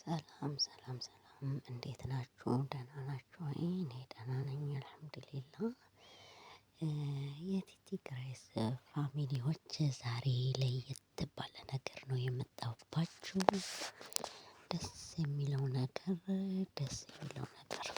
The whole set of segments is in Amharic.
ሰላም ሰላም ሰላም እንዴት ናችሁ? ደህና ናችሁ ወይ? እኔ ደህና ነኝ አልሐምዱሊላህ። የቲቲ ግሬስ ፋሚሊዎች ዛሬ ለየት ባለ ነገር ነው የመጣሁባችሁ። ደስ የሚለው ነገር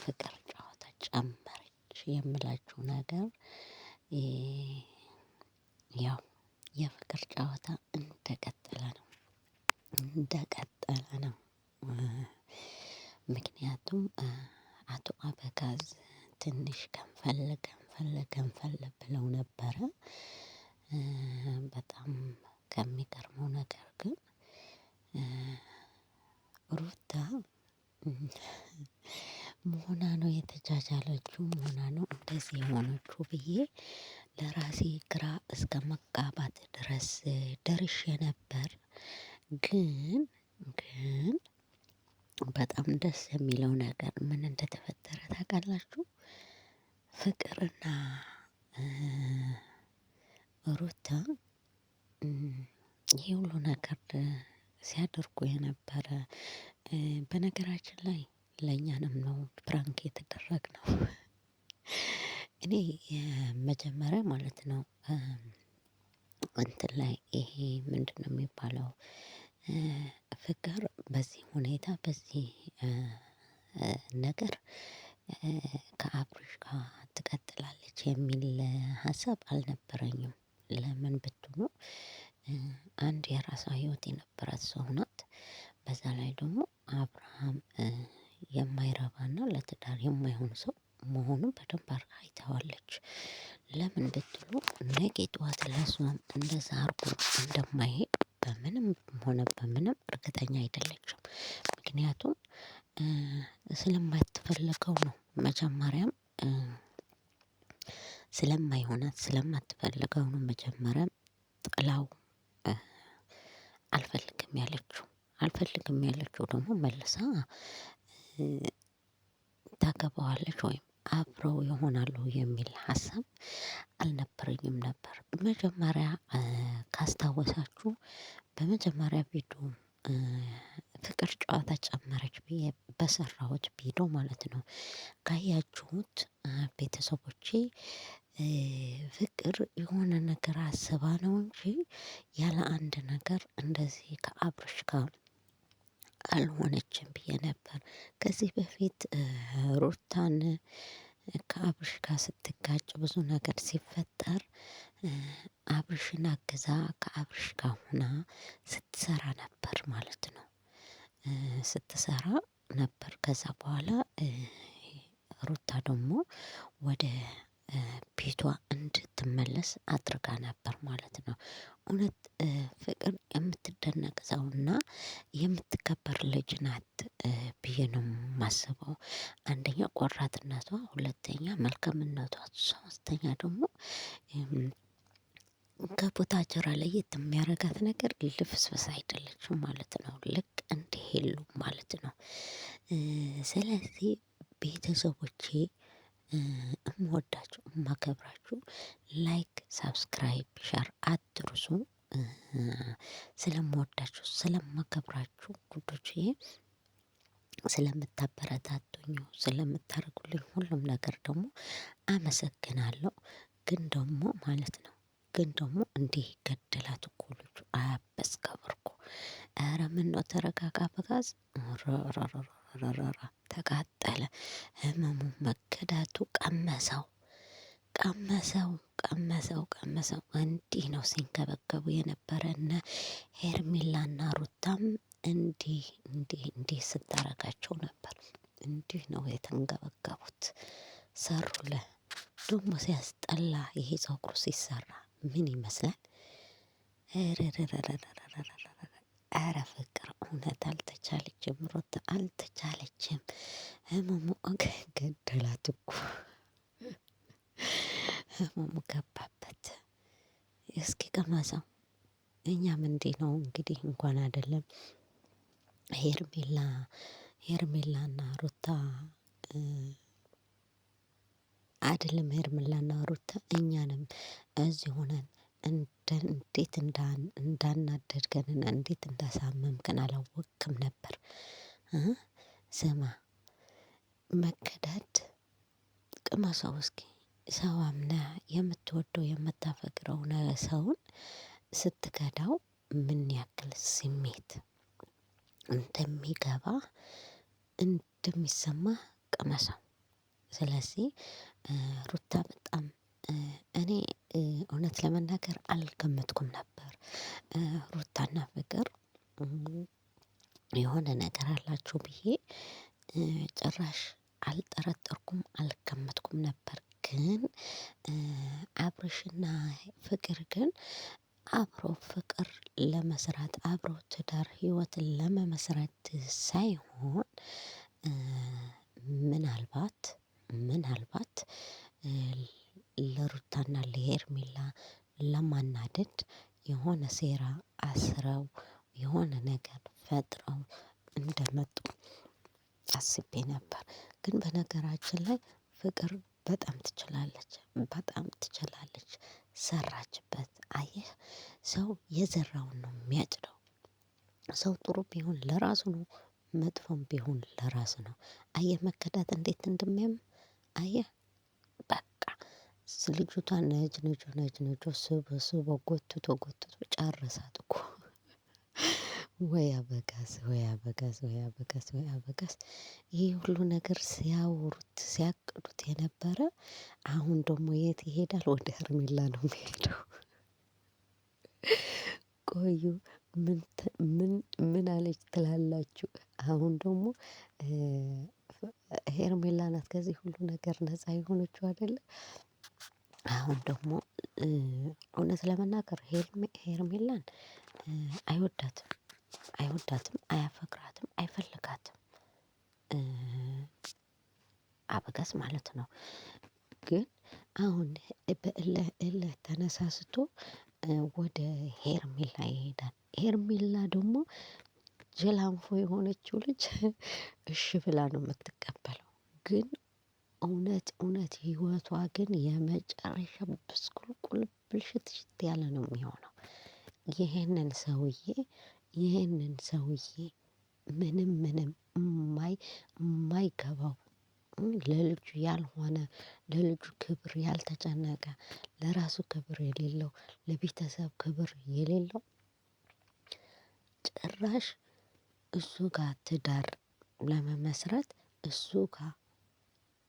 ፍቅር ጨዋታ ጨመረች የምላችሁ ነገር ያው የፍቅር ጨዋታ እንደቀጠለ ነው እንደቀጠለ ነው። ምክንያቱም አቶ አበጋዝ ትንሽ ገንፈል ብለው ነበረ። በጣም ከሚገርመው ነገር ግን ሩታ መሆና ነው የተጃጃለችው መሆና ነው እንደዚህ የሆነችው ብዬ ለራሴ ግራ እስከመጋባት ድረስ ደርሼ ነበር። ግን በጣም ደስ የሚለው ነገር ምን እንደተፈጠረ ታውቃላችሁ? ፍቅርና ሩታ ይሄ ሁሉ ነገር ሲያደርጉ የነበረ በነገራችን ላይ ለኛንም ነው ፕራንክ የተደረግነው። እኔ የመጀመሪያ ማለት ነው እንትን ላይ ይሄ ምንድነው የሚባለው? ፍቅር በዚህ ሁኔታ በዚህ ነገር ከአብርሽ ጋር ትቀጥላለች የሚል ሀሳብ አልነበረኝም። ለምን ብትሉ አንድ የራሷ ህይወት የነበራት ሰው ናት። በዛ ላይ ደግሞ አብርሃም የማይረባና ለትዳር የማይሆን ሰው መሆኑን በደንብ አድርጋ አይታዋለች። ለምን ብትሉ ነገ ጠዋት ለሷም እንደዛ አርጎ እንደማይሄድ በምንም ሆነ በምንም እርግጠኛ አይደለችም። ምክንያቱም ስለማትፈልገው ነው መጀመሪያም ስለማይሆናት ስለማትፈልገው ነው መጀመሪያም ጥላው አልፈልግም ያለችው ደግሞ መልሳ ታገባዋለች ወይም አብረው ይሆናሉ የሚል ሀሳብ አልነበረኝም ነበር። መጀመሪያ ካስታወሳችሁ በመጀመሪያ ቪዲዮ ፍቅር ጨዋታ ጨመረች ብዬ በሰራሁት ቪዲዮ ማለት ነው። ካያችሁት ቤተሰቦቼ ፍቅር የሆነ ነገር አስባ ነው እንጂ ያለ አንድ ነገር እንደዚህ ከአብርሽ ጋር አልሆነችም ብዬ ነበር። ከዚህ በፊት ሩታን ከአብርሽ ጋር ስትጋጭ ብዙ ነገር ሲፈጠር አብርሽን አግዛ ከአብርሽ ጋር ሆና ስትሰራ ነበር ማለት ነው። ስትሰራ ነበር ከዛ በኋላ ሩታ ደግሞ ወደ ቤቷ እንድትመለስ አድርጋ ነበር ማለት ነው። እውነት ፍቅር የምትደነቅ ሰውና የምትከበር ልጅ ናት ብዬ ነው የማስበው። አንደኛ ቆራጥነቷ ሁለተኛ መልካምነቷ ሶስተኛ ደግሞ ከቡታጀራ ለየት የሚያደርጋት ነገር ልፍስፍስ አይደለችም ማለት ነው። ልክ እንደ ሄሉ ማለት ነው። ስለዚህ ቤተሰቦቼ እምወዳችሁ እማከብራችሁ ላይክ ሰብስክራይብ ሸር አትርሱ። ስለምወዳችሁ ስለማከብራችሁ ውዶችዬ ስለምታበረታቱኝ ስለምታደርጉልኝ ሁሉም ነገር ደግሞ አመሰግናለሁ። ግን ደግሞ ማለት ነው እንዲህ ገደላት እኮ ልጁ አያበስ ከብር እኮ ኧረ ምነው ተረጋጋ አበጋዝ ረረረረረረረ ተቃጠለ። ህመሙ መከዳቱ ቀመሰው እንዲህ ነው ሲንከባከቡ የነበረ እነ ሄርሜላና ሩታም እንዲህ ስታረጋቸው ነበር። እንዲህ ነው የተንገበገቡት። ሰሩልህ ደግሞ ሲያስጠላ ይሄ ፀጉሩ ሲሰራ ምን ይመስላል? ኧረ ፍቅር እውነት አልተቻለችም ሩታ አልተቻለችም። ህመሙ ገደላት እኮ ህመሙ ገባበት። እስኪ ቅመሰው እኛም እንዲህ ነው እንግዲህ እንኳን አይደለም ሄርሜላና ሩታ አይደለም ሄርሜላና ሩታ እኛንም እዚህ ሆነን እንዴት እንዳናደድከንና እንዴት እንዳሳመምከን አላወቅክም ነበር። ስማ መከዳት ቅመሰው እስኪ ሰው አምነህ የምትወደው የምታፈቅረው ሰውን ስትከዳው ምን ያክል ስሜት እንደሚገባ እንደሚሰማህ ቅመሰው። ስለዚህ ሩታ በጣም እኔ እውነት ለመናገር አልገመትኩም ነበር። ሩታና ፍቅር የሆነ ነገር አላቸው ብዬ ጭራሽ አልጠረጠርኩም አልገመትኩም ነበር። ግን አብርሽና ፍቅር ግን አብሮ ፍቅር ለመስራት አብሮ ትዳር ህይወትን ለመመስረት ሳይሆን ምናልባት ምናልባት ለሩታና ለሄርሜላ ለማናደድ የሆነ ሴራ አስረው የሆነ ነገር ፈጥረው እንደመጡ አስቤ ነበር። ግን በነገራችን ላይ ፍቅር በጣም ትችላለች በጣም ትችላለች። ሰራችበት አየህ ሰው የዘራውን ነው የሚያጭደው። ሰው ጥሩ ቢሆን ለራሱ ነው መጥፎም ቢሆን ለራስ ነው። አየህ መከዳት እንዴት እንደሚያም አየህ። በቃ ልጅቷን ነጅ ስቦ ጎትቶ ጎትቶ ጨረሳት እኮ። ወይ አበጋዝ ወይ አበጋዝ ወይ አበጋዝ ወይ አበጋዝ። ይሄ ሁሉ ነገር ሲያወሩት ሲያቅዱት የነበረ አሁን ደግሞ የት ይሄዳል? ወደ ሄርሜላ ነው የሚሄደው። ቆዩ ምን አለች ትላላችሁ? አሁን ደግሞ ሄርሜላ ናት ከዚህ ሁሉ ነገር ነፃ የሆነችው አይደለ? አሁን ደግሞ እውነት ለመናገር ሄርሜላን አይወዳትም አይወዳትም አያፈቅራትም አይፈልጋትም። አበጋዝ ማለት ነው። ግን አሁን በእልህ ተነሳስቶ ወደ ሄርሜላ ይሄዳል። ሄርሜላ ደግሞ ጀላንፎ የሆነችው ልጅ እሺ ብላ ነው የምትቀበለው። ግን እውነት እውነት ህይወቷ ግን የመጨረሻ ብስቁልቁል ብልሽትሽት ያለ ነው የሚሆነው። ይሄንን ሰውዬ ምንም የማይገባው ለልጁ ያልሆነ ለልጁ ክብር ያልተጨነቀ ለራሱ ክብር የሌለው ለቤተሰብ ክብር የሌለው ጭራሽ እሱ ጋር ትዳር ለመመስረት እሱ ጋር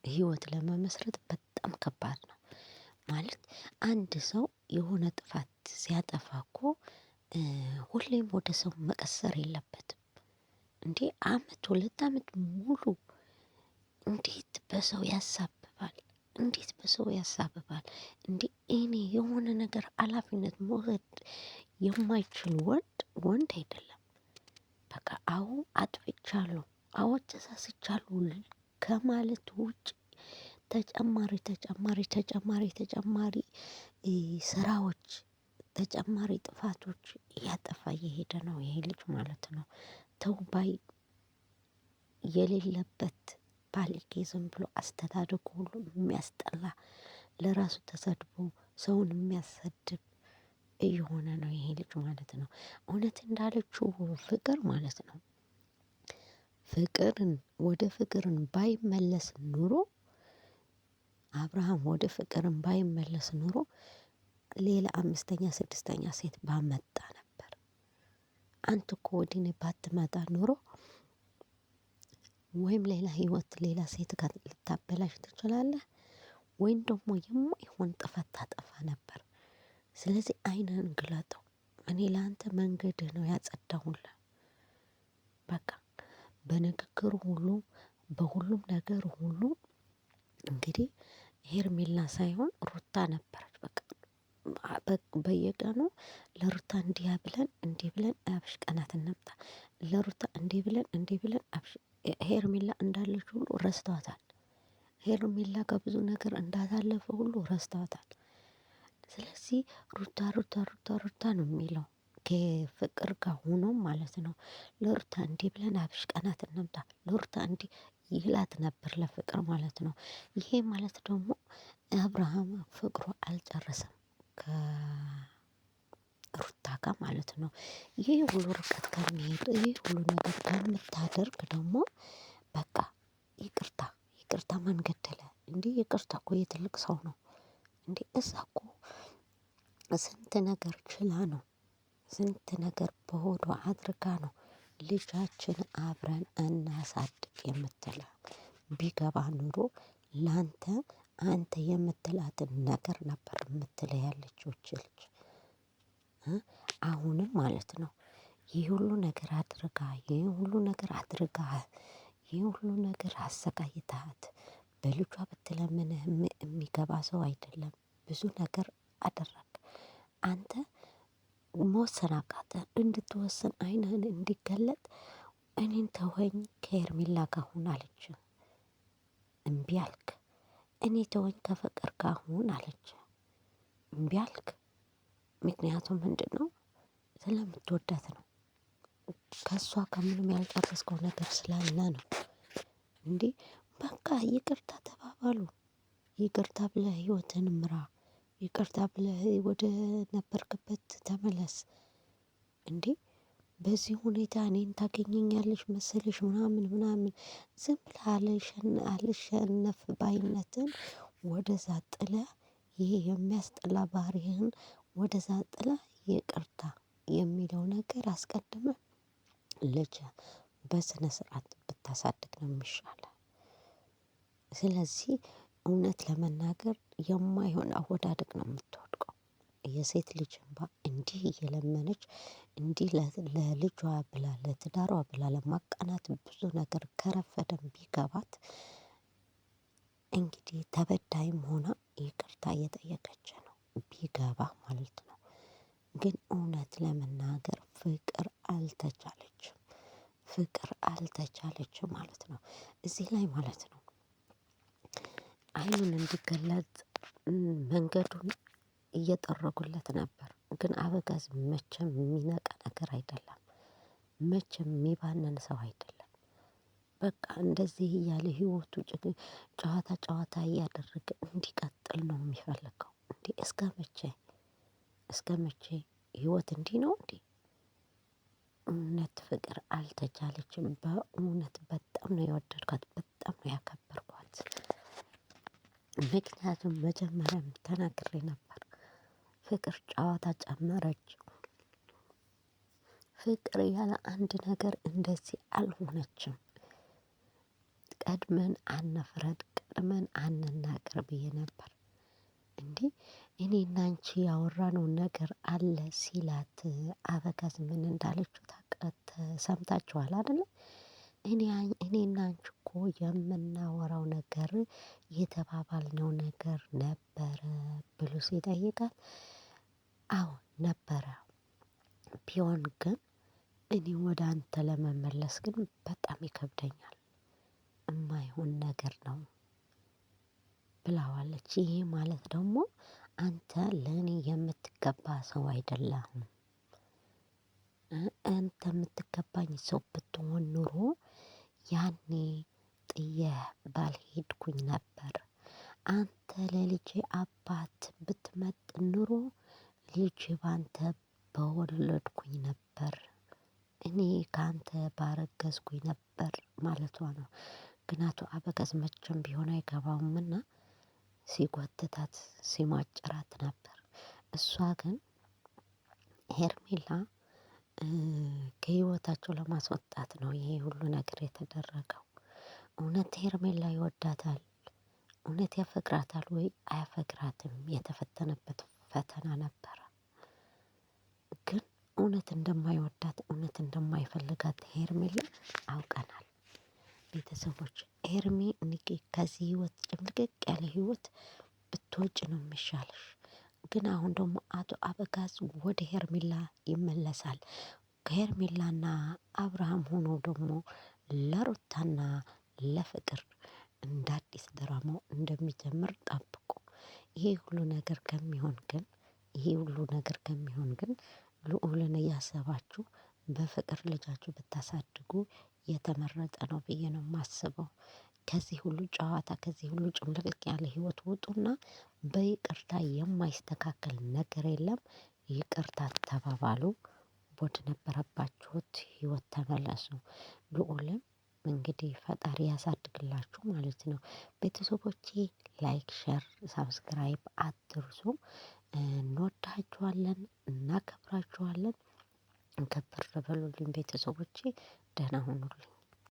ህይወት ለመመስረት በጣም ከባድ ነው። ማለት አንድ ሰው የሆነ ጥፋት ሲያጠፋ እኮ ሁሌም ወደ ሰው መቀሰር የለበትም። እንዴ አመት 2 አመት ሙሉ እንዴት በሰው ያሳብባል? እንዴት በሰው ያሳብባል? እንዴ እኔ የሆነ ነገር ሀላፊነት መውሰድ የማይችል ወንድ አይደለም። በቃ አዎ አጥፍቻለሁ አዎ ተሳስቻለሁ ከማለት ውጭ ተጨማሪ ስራዎች ተጨማሪ ጥፋቶች እያጠፋ እየሄደ ነው ይሄ ልጅ ማለት ነው። ተው ባይ የሌለበት ባለጌ ዝም ብሎ አስተዳደጉ ሁሉ የሚያስጠላ ለራሱ ተሰድቦ ሰውን የሚያሰድብ እየሆነ ነው ይሄ ልጅ ማለት ነው። እውነት እንዳለችው ፍቅር ማለት ነው። ወደ ፍቅርን ባይመለስ ኖሮ አብርሃም ወደ ፍቅርን ባይመለስ ኖሮ ሌላ 5ኛ 6ኛ ሴት ባመጣ ነበር። አንተ እኮ ወዲህ እኔ ባትመጣ ኖሮ ወይም ሌላ ህይወት ሌላ ሴት ጋር ልታበላሽ ትችላለህ። ወይም ደግሞ የማይሆን ጥፋት ታጠፋ ነበር። ስለዚህ አይንህን ግለጠው። እኔ ላንተ መንገድህ ነው ያጸዳሁልህ። በቃ በንግግሩ ሁሉ በሁሉም ነገር ሁሉ እንግዲህ ሄርሜላ ሳይሆን ሩታ ነበረች። በቃ በየቀኑ ለሩታ እንዲህ ብለን አብሽ ቀናት እንምጣ። ለሩታ እንዲህ ብለን አብሽ ሄርሜላ እንዳለች ሁሉ ረስተዋታል። ሄርሜላ ከብዙ ነገር እንዳሳለፈ ሁሉ ረስተዋታል። ስለዚህ ሩታ ነው የሚለው ከፍቅር ጋር ሆኖ ማለት ነው። ለሩታ እንዲህ ብለን አብሽ ቀናት እንምጣ ለሩታ እንዲህ ይላት ነበር ለፍቅር ማለት ነው። ይሄ ማለት ደግሞ አብርሃም ፍቅሩ አልጨረሰም ሩታ ጋር ማለት ነው። ይህ ሁሉ ርቀት ከሚሄድ ይህ ሁሉ ነገር ከምታደርግ ደግሞ በቃ ይቅርታ ይቅርታ ማን ገደለ እንዴ? ይቅርታ እኮ የትልቅ ሰው ነው እንዴ? እዛ እኮ ስንት ነገር ችላ ነው። ስንት ነገር በሆዷ አድርጋ ነው ልጃችን አብረን እናሳድግ የምትለው። ቢገባ ኑሮ ላንተ አንተ የምትላትን ነገር ነበር የምትለው ያለችው ይቺ ልጅ። አሁንም ማለት ነው ይህ ሁሉ ነገር አድርጋ ይህ ሁሉ ነገር አድርጋ ይህ ሁሉ ነገር አሰቃይተሃት በልጇ ብትለምንህ የሚገባ ሰው አይደለም። ብዙ ነገር አደረግ አንተ መወሰን አቃተህ። እንድትወስን አይንህን እንዲገለጥ እኔን ተወኝ ከሄርሜላ ጋር ሁን አለች። እምቢ አልክ። እኔ ተወኝ ከፍቅር ጋር ሁን አለች። እምቢ አልክ። ምክንያቱም ምንድነው? ስለምትወዳት ነው። ከእሷ ከምንም ያልጨረስከው ነገር ስላለ ነው። እንዴ በቃ ይቅርታ ተባባሉ። ይቅርታ ብለህ ህይወትን ምራ። ይቅርታ ብለህ ወደ ነበርክበት ተመለስ። እንዴ በዚህ ሁኔታ እኔን ታገኘኛለሽ መሰለሽ ምናምን ምናምን ዝም ብለህ አልሸነፍ ባይነትን ወደዛ ጥለህ ይሄ የሚያስጠላ ባህሪህን ወደዛ ጥለህ ይቅርታ የሚለው ነገር አስቀድመህ ልጅህ በስነ ስርዓት ብታሳድግ ነው የሚሻለው። ስለዚህ እውነት ለመናገር የማይሆን አወዳደቅ ነው የምትወድቀው። የሴት ልጅ እንባ እንዲህ እየለመነች እንዲህ ለልጇ ብላ ለትዳሯ ብላ ለማቃናት ብዙ ነገር ከረፈደም ቢገባት እንግዲህ ተበዳይም ሆና ይቅርታ እየጠየቀች ነው ቢገባ ማለት ነው። ግን እውነት ለመናገር ፍቅር አልተቻለችም። ፍቅር አልተቻለችም ማለት ነው። እዚህ ላይ ማለት ነው አይኑን እንዲገለጥ መንገዱን እየጠረጉለት ነበር። ግን አበጋዝ መቼም የሚነቃ ነገር አይደለም። መቼም የሚባነን ሰው አይደለም። በቃ እንደዚህ እያለ ህይወቱ ጨዋታ ጨዋታ እያደረገ እንዲቀጥል ነው የሚፈልገው። እንዴ እስከመቼ እስከመቼ ህይወት እንዲህ ነው እንዴ? እውነት ፍቅር አልተቻለችም። በእውነት በጣም ነው የወደድኳት በጣም ነው ያከበርኳት። ምክንያቱም መጀመሪያም ተናግሬ ነበር። ፍቅር ጨዋታ ጨመረች። ፍቅር ያለ አንድ ነገር እንደዚህ አልሆነችም። ቀድመን አንፍረድ ቀድመን አንናገር ብዬ ነበር። እንዴ እኔና አንቺ ያወራነው ነገር አለ ሲላት አበጋዝ ምን እንዳለችው ሰምታችኋል አይደለ? እኔና አንቺ እኮ የምናወራው ነገር የተባባልነው ነገር ነበረ ብሎ ሲጠይቃት አዎ ነበረ። ቢሆን ግን እኔ ወደ አንተ ለመመለስ ግን በጣም ይከብደኛል። የማይሆን ነገር ነው ብላዋለች። ይሄ ማለት ደግሞ አንተ ለኔ የምትገባ ሰው አይደለህም። አንተ የምትገባኝ ሰው ብትሆን ኑሮ ያኔ ጥየህ ባልሄድኩኝ ነበር። አንተ ለልጄ አባት ብትመጥን ኑሮ ልጄ ባንተ በወለድኩኝ ነበር። እኔ ካንተ ባረገዝኩኝ ነበር ማለቷ ነው። ግን አቶ አበጋዝ መቼም ቢሆን አይገባውምና ሲጎትታት ሲሟጭራት ነበር። እሷ ግን ሄርሜላ ከህይወታቸው ለማስወጣት ነው ይሄ ሁሉ ነገር የተደረገው። እውነት ሄርሜላ ይወዳታል? እውነት ያፈቅራታል ወይ አያፈቅራትም? የተፈተነበት ፈተና ነበረ። ግን እውነት እንደማይወዳት እውነት እንደማይፈልጋት ሄርሜላ አውቀናል። ቤተሰቦች ሄርሜ ከዚህ ህይወት ጭምልቅቅ ያለ ህይወት ብትወጪ ነው የሚሻልሽ። ግን አሁን ደግሞ አቶ አበጋዝ ወደ ሄርሜላ ይመለሳል። ከሄርሜላና አብርሃም ሆኖ ደግሞ ለሩታና ለፍቅር እንደ አዲስ ድራማው እንደሚጀምር ጠብቁ። ይሄ ሁሉ ነገር ከሚሆን ግን ልዑልን እያሰባችሁ በፍቅር ልጃችሁ ብታሳድጉ የተመረጠ ነው ብዬ ነው የማስበው። ከዚህ ሁሉ ጨዋታ ከዚህ ሁሉ ጭምልቅቅ ያለ ህይወት ውጡና በይቅርታ የማይስተካከል ነገር የለም። ይቅርታ ተባባሉ። ወደ ነበረባችሁት ህይወት ተመለሱ። ልዑልም እንግዲህ ፈጣሪ ያሳድግላችሁ ማለት ነው። ቤተሰቦቼ ላይክ ሸር ሳብስክራይብ አትርሱ። እንወዳችኋለን እናከብራችኋለን። ክብር በሉልኝ ቤተሰቦቼ። ደህና ሁኑልኝ።